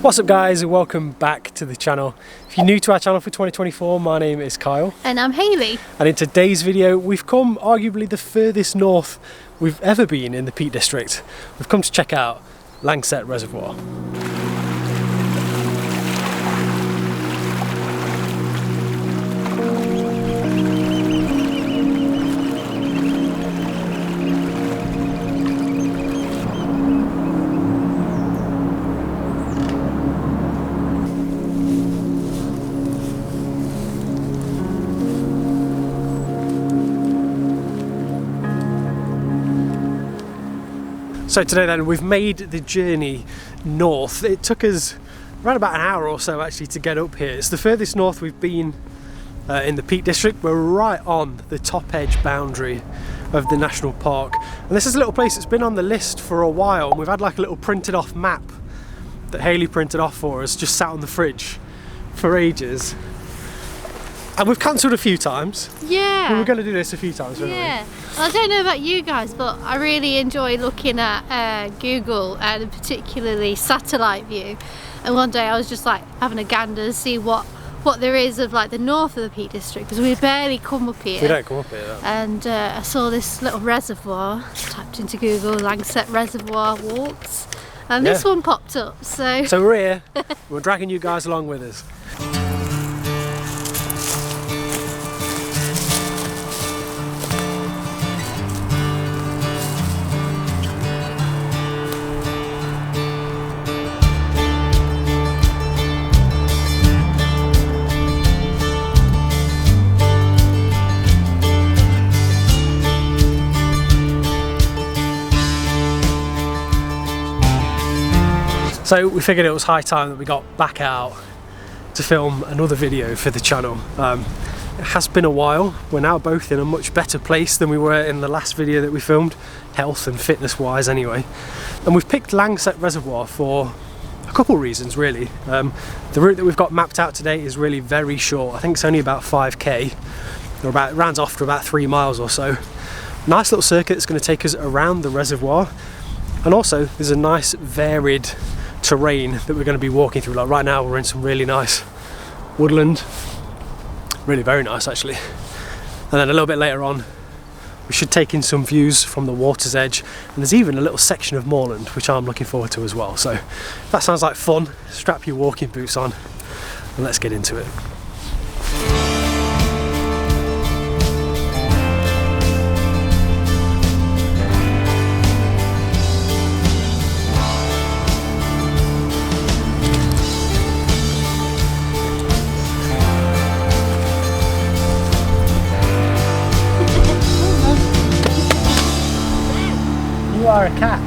What's up guys, and welcome back to the channel. If you're new to our channel for 2024, my name is Kyle. And I'm Hayley. And in today's video, we've come arguably the furthest north we've ever been in the Peak District. We've come to check out Langsett Reservoir. So today then, we've made the journey north. It took us around about an hour or so actually to get up here. It's the furthest north we've been in the Peak District. We're right on the top edge boundary of the national park. And this is a little place that's been on the list for a while. And we've had like a little printed off map that Hayley printed off for us, just sat on the fridge for ages. And we've cancelled a few times. Yeah. We were going to do this a few times, weren't we? Yeah. Well, I don't know about you guys, but I really enjoy looking at Google and particularly satellite view. And one day I was just like having a gander to see what there is of like the north of the Peak District, because we barely come up here. We don't come up here. No. And I saw this little reservoir, typed into Google, Langsett Reservoir walks, and this one popped up. So we're here. We're dragging you guys along with us. So we figured it was high time that we got back out to film another video for the channel. It has been a while. We're now both in a much better place than we were in the last video that we filmed, health and fitness wise anyway. And we've picked Langsett Reservoir for a couple reasons really. The route that we've got mapped out today is really very short. I think it's only about 5k, or it rounds off to about 3 miles or so. Nice little circuit that's going to take us around the reservoir, and also there's a nice varied terrain that we're going to be walking through. Like right now we're in some really nice woodland, really very nice actually, and then a little bit later on we should take in some views from the water's edge, and there's even a little section of moorland which I'm looking forward to as well. So if that sounds like fun, strap your walking boots on and let's get into it. You are a cat.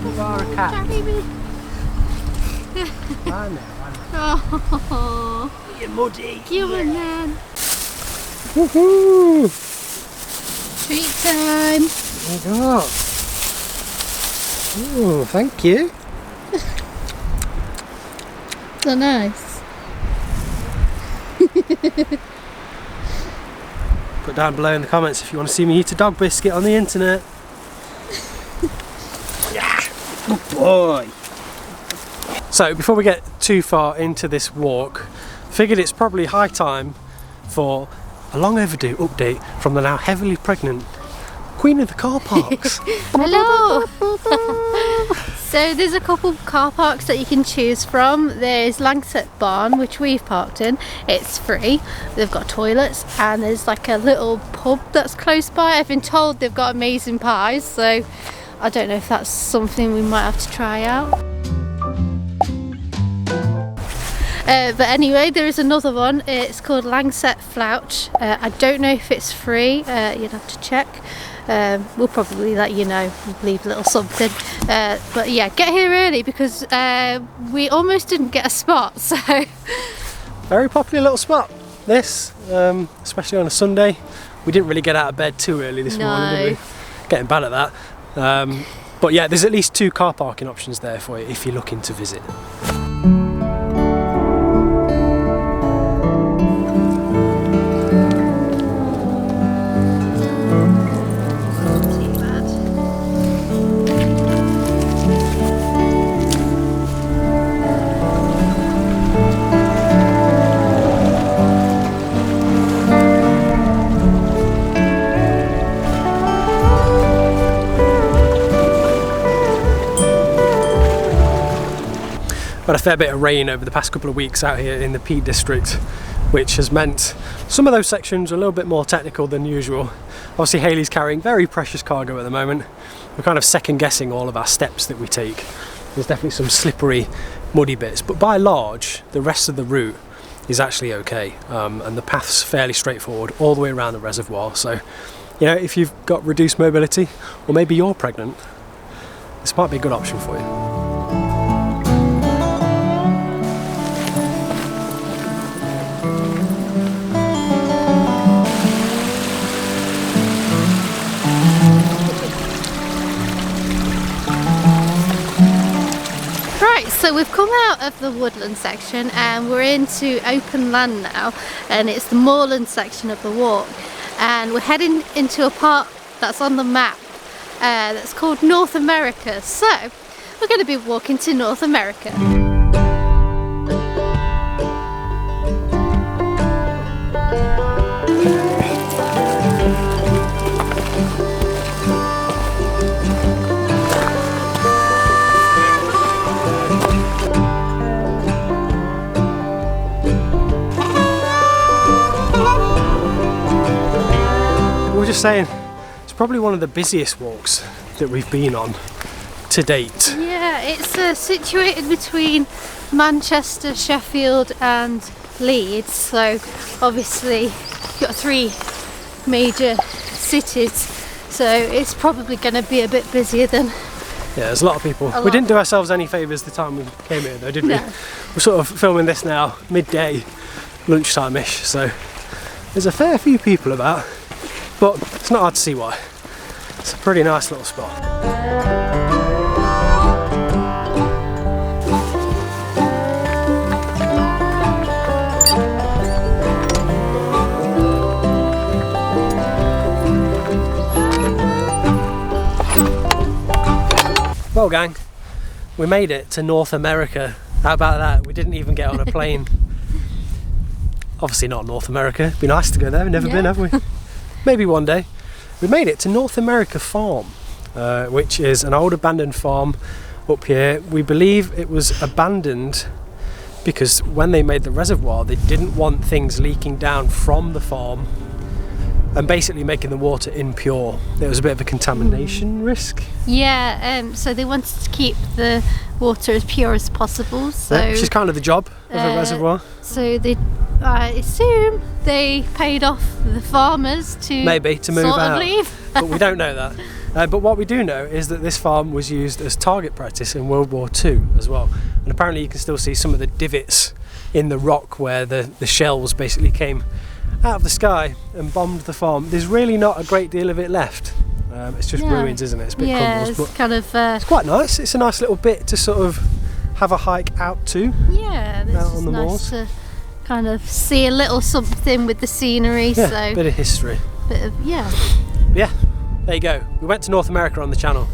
You are a cat. Carry me. I know. Oh, You're muddy. you and man. Woohoo! Treat time. There you go. Ooh, thank you. So nice. Put down below in the comments if you want to see me eat a dog biscuit on the internet. Yeah, good boy. So before we get too far into this walk, figured it's probably high time for a long overdue update from the now heavily pregnant Queen of the car parks. Hello. So there's a couple of car parks that you can choose from. There's Langsett Barn, which we've parked in. It's free. They've got toilets, and there's like a little pub that's close by. I've been told they've got amazing pies, so I don't know if that's something we might have to try out. But anyway, there is another one. It's called Langsett Flouch. I don't know if it's free. You'd have to check. We'll probably let you know, leave a little something. But yeah, get here early because we almost didn't get a spot. So Very popular little spot, this, especially on a Sunday. We didn't really get out of bed too early this morning, did we? Getting bad at that. But yeah, there's at least 2 car parking options there for you if you're looking to visit. had a fair bit of rain over the past couple of weeks out here in the Peak District, which has meant some of those sections are a little bit more technical than usual. Obviously Hayley's carrying very precious cargo at the moment. We're kind of second guessing all of our steps that we take. There's definitely some slippery, muddy bits, but by and large the rest of the route is actually okay, and the path's fairly straightforward all the way around the reservoir. So, you know, if you've got reduced mobility, or maybe you're pregnant, this might be a good option for you. So we've come out of the woodland section and we're into open land now, and it's the moorland section of the walk, and we're heading into a part that's on the map that's called North America. So we're going to be walking to North America. Saying it's probably one of the busiest walks that we've been on to date. Yeah, it's situated between Manchester, Sheffield and Leeds, so obviously you've got 3 major cities, so it's probably going to be a bit busier than... Yeah, there's a lot of people. We didn't do ourselves any favours the time we came here though, did we? No. We're sort of filming this now midday, lunchtime-ish, so there's a fair few people about. But it's not hard to see why. It's a pretty nice little spot. Well gang, we made it to North America. How about that? We didn't even get on a plane. Obviously not North America. It'd be nice to go there. We've never been, have we? Maybe one day. We made it to North America Farm, which is an old abandoned farm up here. We believe it was abandoned because when they made the reservoir, they didn't want things leaking down from the farm and basically making the water impure. There was a bit of a contamination risk. Yeah, so they wanted to keep the water as pure as possible. So, yeah, which is kind of the job of a reservoir. So they, I assume they paid off the farmers to maybe to move sort out, of leave. but we don't know that. But what we do know is that this farm was used as target practice in World War II as well, and apparently you can still see some of the divots in the rock where the shells basically came out of the sky and bombed the farm. There's really not a great deal of it left. It's just ruins, isn't it? It's a bit crumbles, it's but kind of it's quite nice. It's a nice little bit to sort of have a hike out to. Yeah, it's out on the nice moors. to kind of see a little something with the scenery. Yeah, so a bit of history. bit of Yeah, there you go. We went to North America on the channel.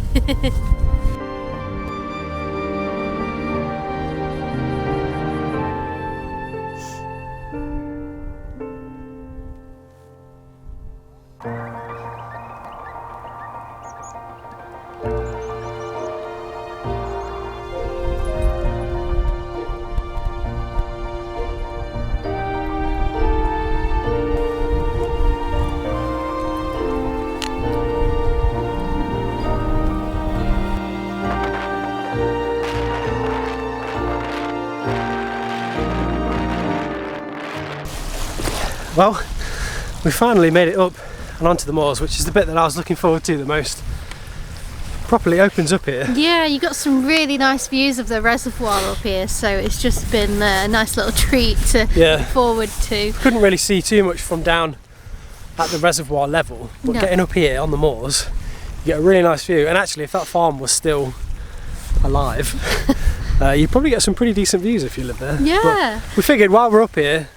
Well, we finally made it up and onto the moors, which is the bit that I was looking forward to the most. Properly opens up here. Yeah, you got some really nice views of the reservoir up here, so it's just been a nice little treat to look forward to. Couldn't really see too much from down at the reservoir level, but getting up here on the moors, you get a really nice view. And actually, if that farm was still alive, you'd probably get some pretty decent views if you live there. Yeah. But we figured while we're up here,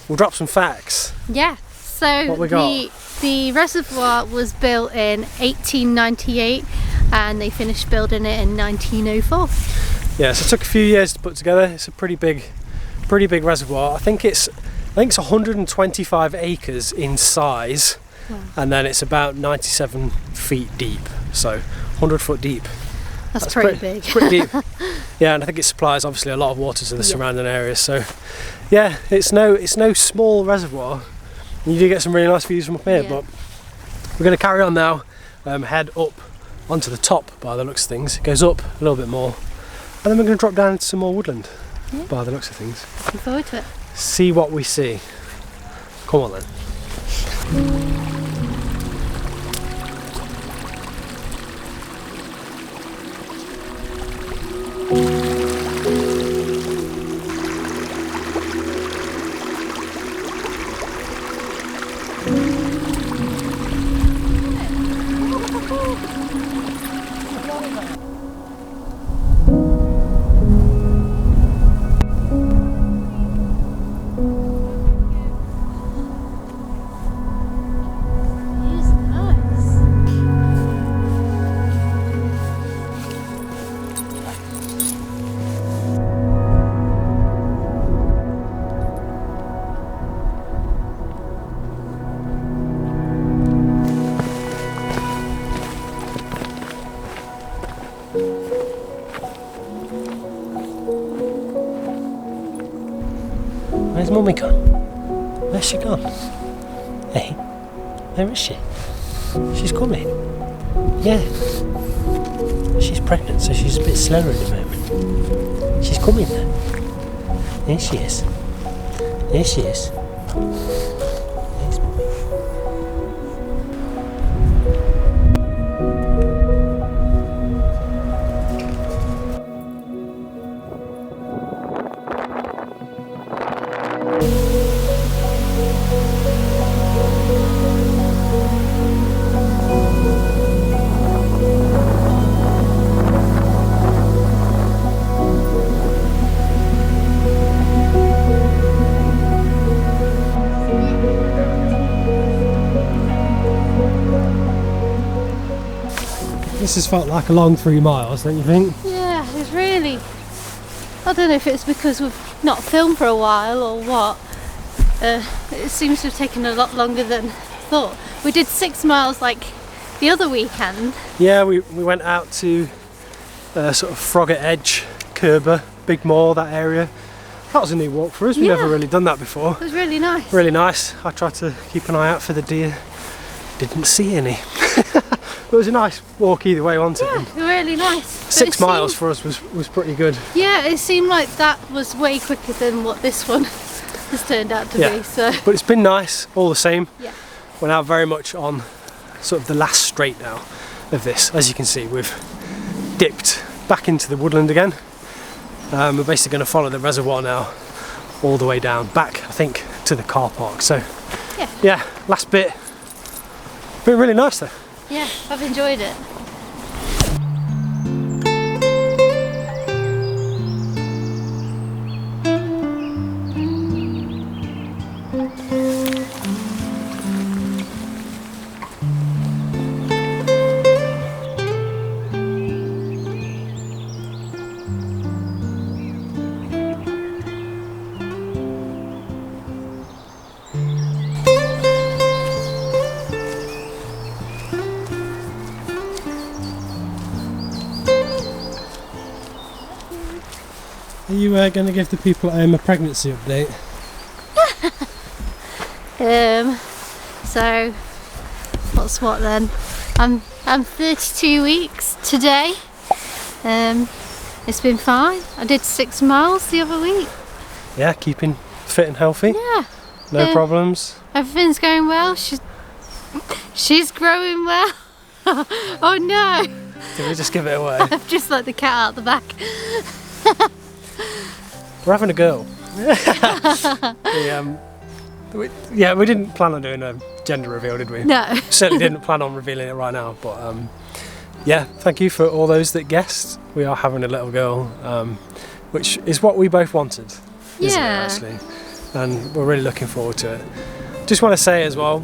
we'll drop some facts. Yeah, so what we got? The reservoir was built in 1898 and they finished building it in 1904. Yeah, so it took a few years to put together. It's a pretty big reservoir. I think it's 125 acres in size, and then it's about 97 feet deep, so 100 foot deep. That's pretty big. It's pretty deep. Yeah, and I think it supplies obviously a lot of water to the surrounding areas. So yeah, it's no small reservoir. You do get some really nice views from up here, but we're going to carry on now, head up onto the top by the looks of things. It goes up a little bit more, and then we're going to drop down into some more woodland by the looks of things. Looking forward to it. See what we see. Come on then. Where's Mummy gone? Where's she gone? Hey, where is she? She's coming. Yeah. She's pregnant, so she's a bit slower at the moment. She's coming then. There she is. There she is. There's Mummy. This has felt like a long 3 miles, don't you think? Yeah, it's really... I don't know if it's because we've not filmed for a while or what. It seems to have taken a lot longer than thought. We did 6 miles like the other weekend. Yeah, we went out to sort of Frogger Edge, Kerber, Big Moor, that area. That was a new walk for us. We've never really done that before. It was really nice. Really nice. I tried to keep an eye out for the deer. Didn't see any. It was a nice walk either way, wasn't it? Yeah, really nice. 6 miles for us was pretty good. Yeah, it seemed like that was way quicker than what this one has turned out to be. So. But it's been nice all the same. Yeah. We're now very much on sort of the last straight now of this. As you can see, we've dipped back into the woodland again. We're basically going to follow the reservoir now all the way down, back I think to the car park. So yeah, last bit. Been really nice though. Yeah, I've enjoyed it. Are you going to give the people at home a pregnancy update? So what's what then? I'm 32 weeks today. It's been fine. I did 6 miles the other week. Yeah, keeping fit and healthy. Yeah. No problems. Everything's going well. She's growing well. Oh no! Did we just give it away? I've just let the cat out the back. We're having a girl. We didn't plan on doing a gender reveal, did we? No. Certainly didn't plan on revealing it right now, but yeah, thank you for all those that guessed. We are having a little girl, which is what we both wanted, isn't it, actually? And we're really looking forward to it. Just want to say as well,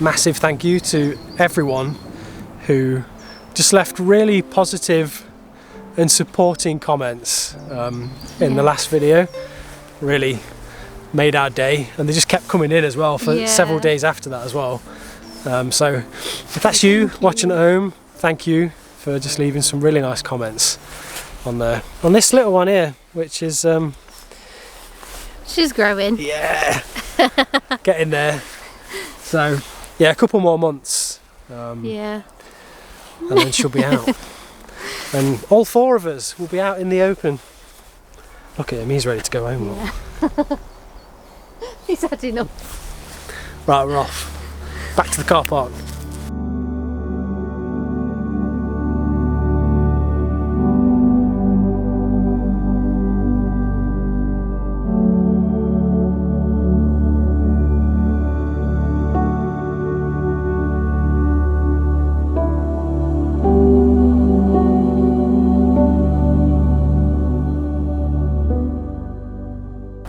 massive thank you to everyone who just left really positive and supporting comments in the last video. Really made our day, and they just kept coming in as well for several days after that as well. So if that's you watching at home, thank you. for just leaving some really nice comments on this little one here, which is she's growing. Yeah, getting there. So yeah, a couple more months. Yeah. And then she'll be out. And all 4 of us will be out in the open. Look at him, he's ready to go home. Yeah. He's had enough. Right, we're off. Back to the car park.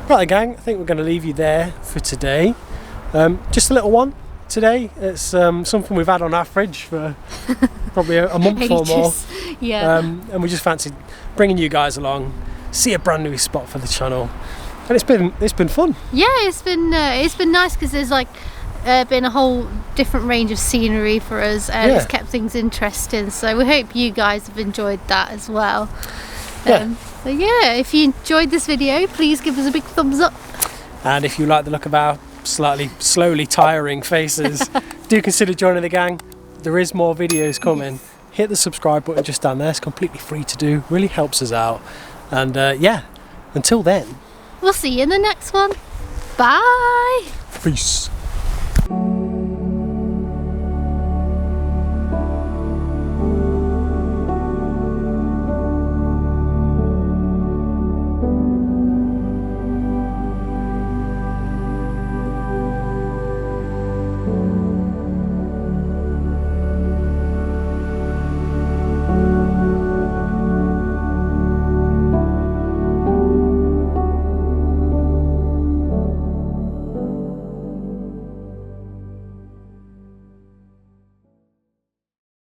Right gang, I think we're going to leave you there for today. Just a little one today. It's something we've had on our fridge for probably a month or more. Yeah. And we just fancied bringing you guys along, see a brand new spot for the channel, and it's been fun. Yeah, it's been nice because there's like been a whole different range of scenery for us, and it's kept things interesting. So we hope you guys have enjoyed that as well. So yeah, if you enjoyed this video, please give us a big thumbs up. And if you like the look of our slowly tiring faces, do consider joining the gang. There is more videos coming. Yes. Hit the subscribe button just down there. It's completely free to do. Really helps us out. And yeah, until then, we'll see you in the next one. Bye. Peace.